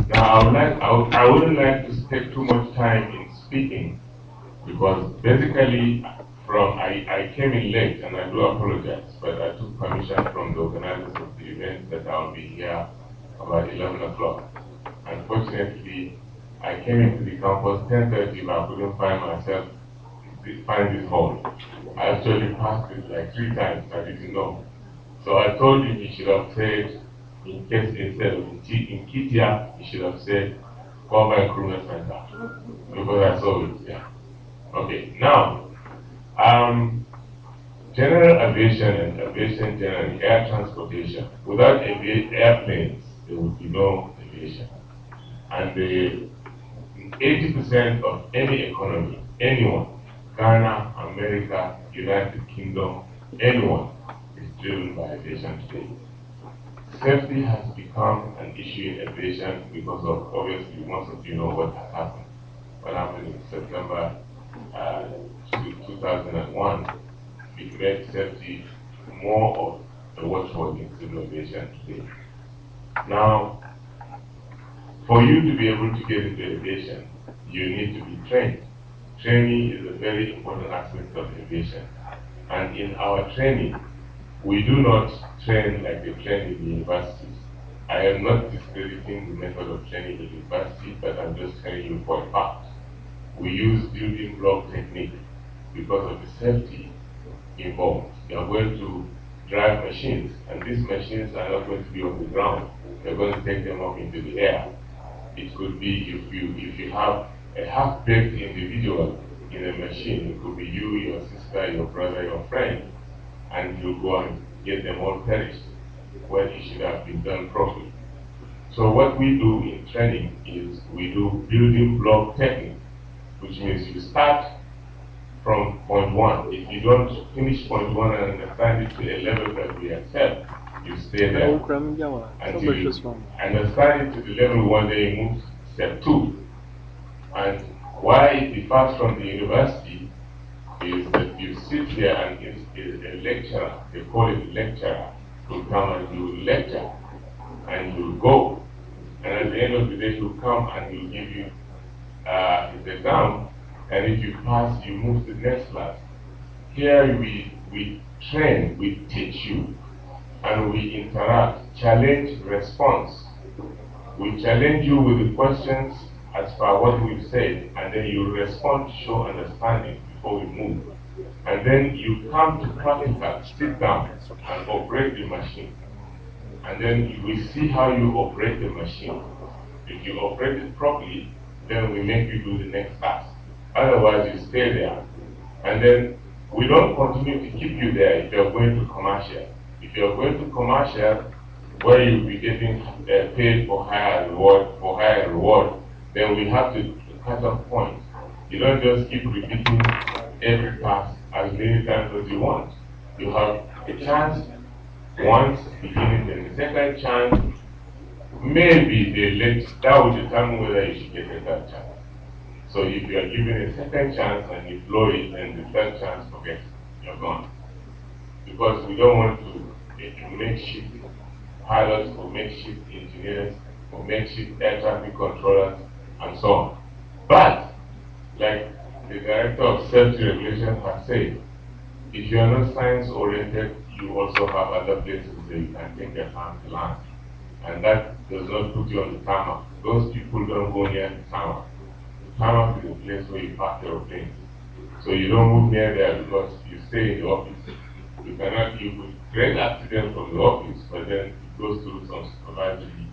Now, I wouldn't like to take too much time in speaking because basically, I came in late and I do apologize, but I took permission from the organizers of the event that I'll be here about 11 o'clock. Unfortunately, I came into the campus 10:30, but I couldn't find this hall. I actually passed it like 3 times. I didn't know. So I told him he should have said, in case instead of in Kitia, he should have said, Combine Crewman Center. Because I saw it, yeah. Okay, now, general aviation and aviation generally, air transportation. Without airplanes, there would be no aviation. And the 80% of any economy, anyone, Ghana, America, United Kingdom, anyone, is driven by aviation today. Safety has become an issue in aviation because of, obviously, most of you know what has happened. What happened in September 2001, it made safety more of a watchword in civil aviation today. Now, for you to be able to get into aviation, you need to be trained. Training is a very important aspect of aviation. And in our training, we do not train like they train in the universities. I am not discrediting the method of training in university, but I'm just telling you for a fact. We use building block technique because of the safety involved. You are going to drive machines, and these machines are not going to be on the ground. You're going to take them up into the air. It could be if you have a half-baked individual in a machine, it could be you, your sister, your brother, your friend, and you go and get them all perished when it should have been done properly. So what we do in training is we do building block technique, which means you start from point one. If you don't finish point one and understand it to a level that we accept, you stay there until you understand it to the level one day you move to step two. And why it differs from the university is that you sit here and a lecturer, they call it a lecturer, will come and you will lecture and you will go. And at the end of the day, he'll come and he'll give you his exam. And if you pass, you move to the next class. Here we train, we teach you, and we interact, challenge, response. We challenge you with the questions as per what we've said, and then you respond to show understanding before we move. And then you come to practical, sit down and operate the machine. And then we see how you operate the machine. If you operate it properly, then we make you do the next task. Otherwise, you stay there. And then we don't continue to keep you there if you're going to commercial. If you're going to commercial, where you'll be getting paid for higher reward, then we have to cut off points. You don't just keep repeating every task as many times as you want. You have a chance once, beginning, then the second chance, maybe that will determine whether you should get a third chance. So if you are given a second chance and you blow it, then the third chance, forget it, you're gone. Because we don't want to makeshift pilots or makeshift engineers or makeshift air traffic controllers and so on. But, like the director of safety regulations has said, if you are not science oriented, you also have other places where you can take your time to learn. And that does not put you on the tarmac. Those people don't go near the tarmac. The tarmac is a place where you park aeroplanes. So you don't move near there because you stay in the office. You could create accident from the office, but then it goes through some supervisory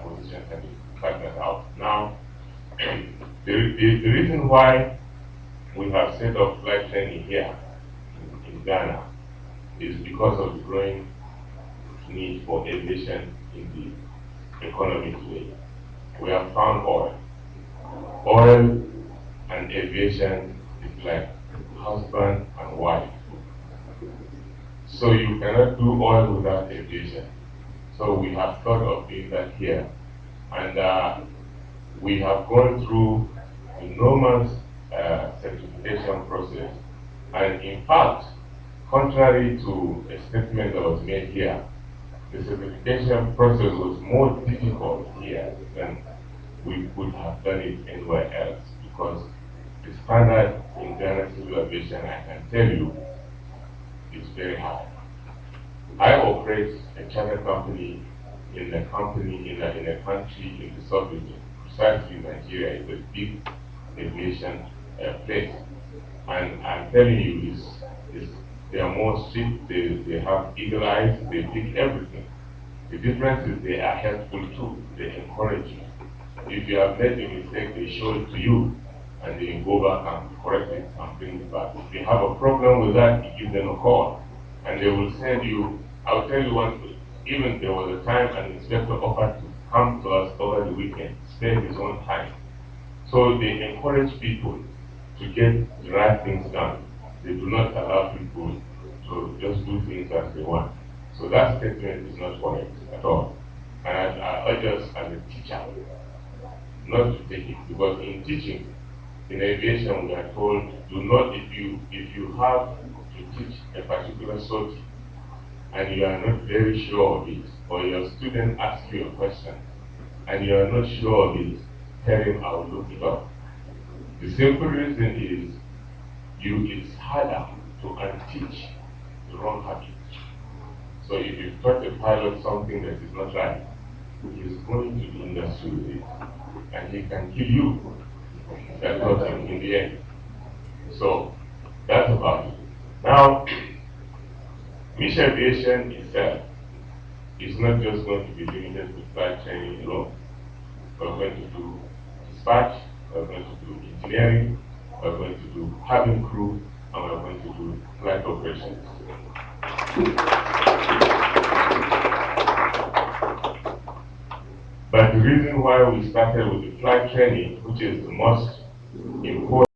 positions and you cut that out. Now, the reason why we have set up flight training here in Ghana is because of the growing need for aviation in the economy today. We have found oil. Oil and aviation is like husband and wife. So you cannot do oil without aviation. So we have thought of doing that here. And we have gone through enormous certification process. And in fact, contrary to a statement that was made here, the certification process was more difficult here than we could have done it anywhere else, because the standard in Ghana civil aviation, I can tell you, is very high. I operate a charter company in a country in the South region, precisely Nigeria. It's a big aviation place, and I'm telling you, they are more strict. They have eagle eyes. They pick everything. The difference is they are helpful too. They encourage you. If you have made a mistake, they show it to you, and they go back and correct it and bring it back. If you have a problem with that, you give them a call, and they will send you. I'll tell you one thing. Even there was a time an inspector offered to come to us over the weekend, spend his own time. So they encourage people to get the right things done. They do not allow people to just do things as they want. So that statement is not correct at all. And I urge us as a teacher not to take it, because in teaching, in aviation, we are told, do not, if you have to teach a particular subject and you are not very sure of it, or your student asks you a question and you are not sure of it, tell him, I will look it up. The simple reason is it's harder to unteach the wrong habit. So if you taught a pilot something that is not right, he's going to the industry with it, and he can kill you that taught him in the end. So that's about it. Now, Mish Aviation itself is not just going to be limited to flight training alone. We're going to do dispatch, we're going to do engineering, we're going to do cabin crew, and we're going to do flight operations. But the reason why we started with the flight training, which is the most important